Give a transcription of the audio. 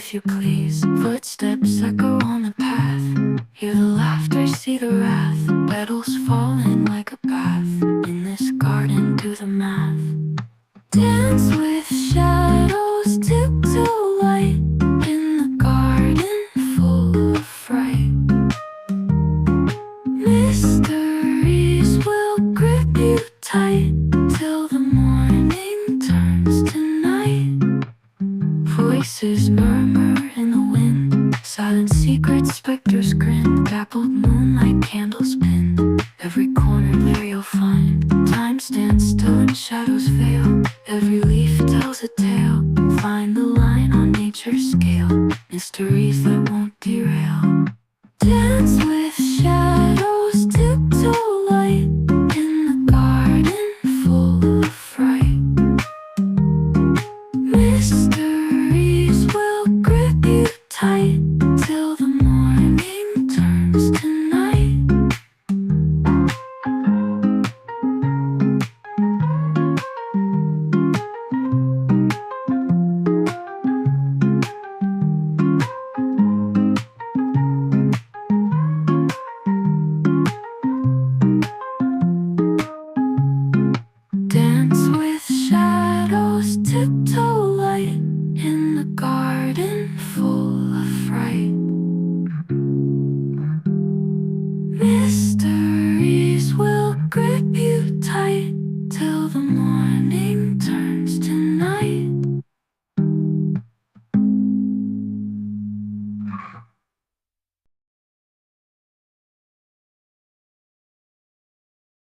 if you please. Footsteps echo on the path. Hear the laughter, see the wrath. Petals falling like a bath. In this garden, do the math. Dance with shadows, tiptoe light. In the garden, full of fright. Mysteries will grip you tight till the morning turns to night. Voices murmur in the wind. Silent secrets, spectres grin. Dappled moonlight, candles pinned. Every corner there you'll find. Time stands still and shadows veil. Every leaf tells a tale. Find the line on nature's scale. Mysteries that won't derail. Dance with shadows.